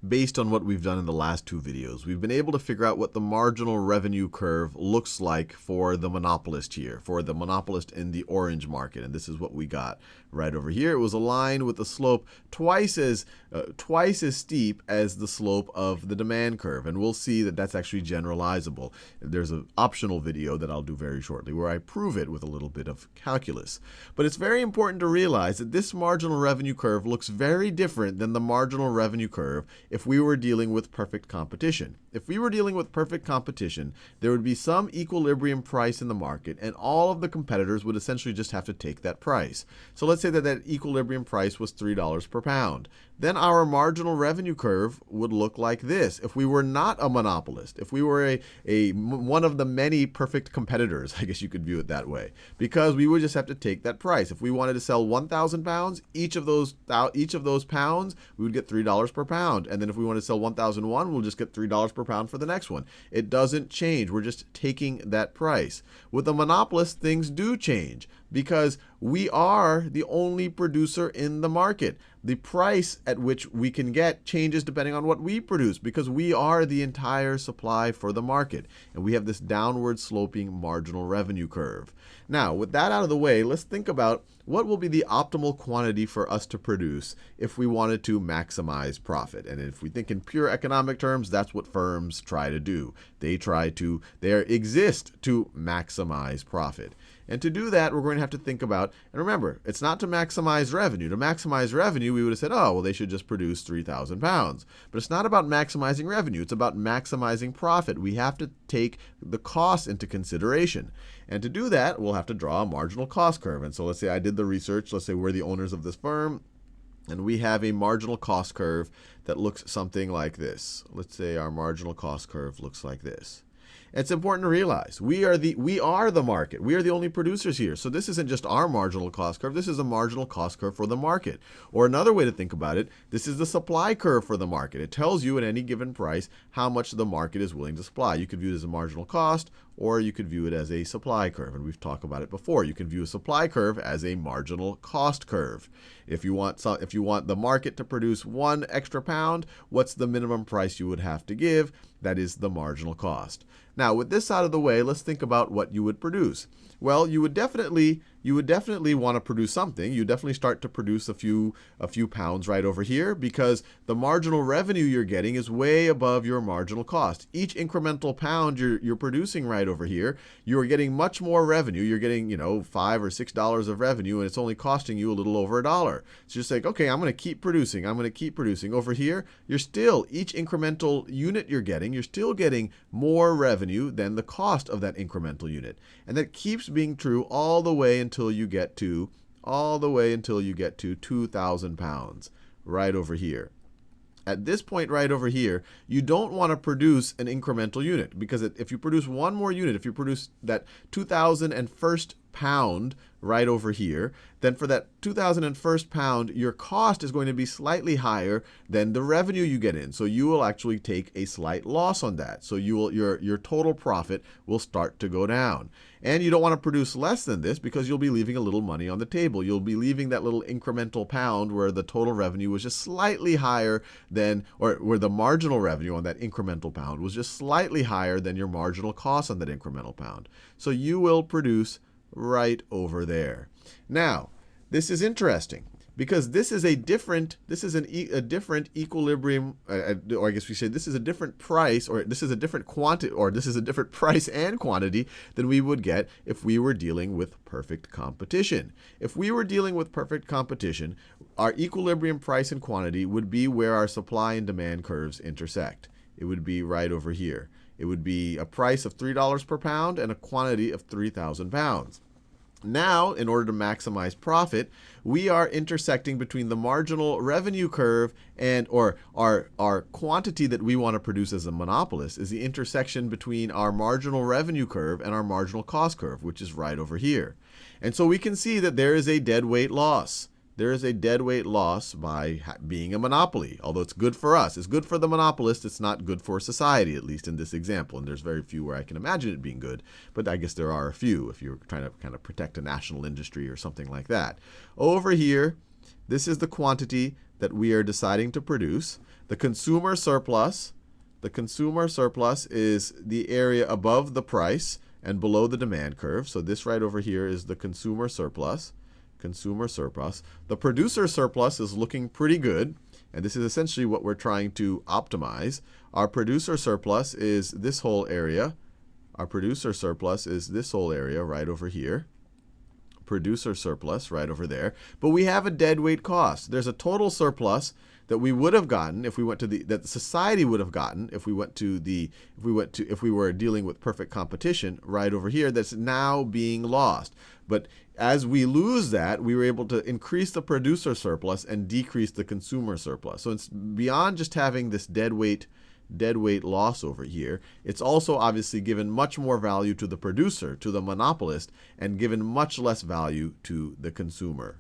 based on what we've done in the last two videos. We've been able to figure out what the marginal revenue curve looks like for the monopolist here, for the monopolist in the orange market. And this is what we got right over here. It was a line with a slope twice as steep as the slope of the demand curve. And we'll see that that's actually generalizable. There's an optional video that I'll do very shortly where I prove it with a little bit of calculus. But it's very important to realize that this marginal revenue curve looks very different than the marginal revenue curve if we were dealing with perfect competition. If we were dealing with perfect competition, there would be some equilibrium price in the market, and all of the competitors would essentially just have to take that price. So let's say that that equilibrium price was $3 per pound. Then our marginal revenue curve would look like this. If we were not a monopolist, if we were one of the many perfect competitors, I guess you could view it that way, because we would just have to take that price. If we wanted to sell 1,000 pounds, each of those pounds, we would get $3 per pound. And then if we want to sell 1,001, we'll just get $3 per pound for the next one. It doesn't change. We're just taking that price. With a monopolist, things do change because we are the only producer in the market. The price at which we can get changes depending on what we produce because we are the entire supply for the market. And we have this downward sloping marginal revenue curve. Now, with that out of the way, let's think about what will be the optimal quantity for us to produce if we wanted to maximize profit. And if we think in pure economic terms, that's what firms try to do. They exist to maximize profit. And to do that, we're going to have to think about, and remember, it's not to maximize revenue. To maximize revenue, we would have said, oh, well, they should just produce 3,000 pounds. But it's not about maximizing revenue. It's about maximizing profit. We have to take the cost into consideration. And to do that, we'll have to draw a marginal cost curve. And so let's say I did the research. Let's say we're the owners of this firm. And we have a marginal cost curve that looks something like this. Let's say our marginal cost curve looks like this. It's important to realize we are the market. We are the only producers here. So this isn't just our marginal cost curve. This is a marginal cost curve for the market. Or another way to think about it, this is the supply curve for the market. It tells you at any given price how much the market is willing to supply. You could view it as a marginal cost, or you could view it as a supply curve. And we've talked about it before. You can view a supply curve as a marginal cost curve. If you want the market to produce 1 extra pound, what's the minimum price you would have to give? That is the marginal cost. Now, with this out of the way, let's think about what you would produce. Well, you would definitely want to produce something. You definitely start to produce a few pounds right over here because the marginal revenue you're getting is way above your marginal cost. Each incremental pound you're producing right over here, you're getting much more revenue. You're getting, $5 or $6 of revenue, and it's only costing you a little over $1. So just like, okay, I'm going to keep producing. I'm going to keep producing. Over here, you're still, each incremental unit you're still getting more revenue than the cost of that incremental unit. And that keeps being true all the way until you get to 2,000 pounds right over here. At this point right over here, you don't want to produce an incremental unit because if you produce one more unit, if you produce that 2,001st pound right over here, then for that 2,001st pound, your cost is going to be slightly higher than the revenue you get in. So you will actually take a slight loss on that. So your total profit will start to go down. And you don't want to produce less than this because you'll be leaving a little money on the table. You'll be leaving that little incremental pound where the total revenue was just slightly higher than, or where the marginal revenue on that incremental pound was just slightly higher than your marginal cost on that incremental pound. So you will produce right over there. Now, this is interesting because this is a different equilibrium, or I guess we say this is a different price, or this is a different quantity, or this is a different price and quantity than we would get if we were dealing with perfect competition. If we were dealing with perfect competition, our equilibrium price and quantity would be where our supply and demand curves intersect. It would be right over here. It would be a price of $3 per pound and a quantity of 3,000 pounds. Now, in order to maximize profit, we are intersecting between the marginal revenue curve and, or our quantity that we want to produce as a monopolist is the intersection between our marginal revenue curve and our marginal cost curve, which is right over here. And so we can see that there is a deadweight loss. There is a deadweight loss by being a monopoly, although it's good for us. It's good for the monopolist. It's not good for society, at least in this example. And there's very few where I can imagine it being good, but I guess there are a few if you're trying to kind of protect a national industry or something like that. Over here, this is the quantity that we are deciding to produce. The consumer surplus is the area above the price and below the demand curve. So this right over here is the consumer surplus. The producer surplus is looking pretty good, and this is essentially what we're trying to optimize. Our producer surplus is this whole area. Right over here. Producer surplus right over there. But we have a deadweight cost. There's a total surplus that we would have gotten if we went to that the society would have gotten if we were dealing with perfect competition right over here, that's now being lost. But as we lose that, we were able to increase the producer surplus and decrease the consumer surplus. So it's beyond just having this deadweight loss over here. It's also obviously given much more value to the producer, to the monopolist, and given much less value to the consumer.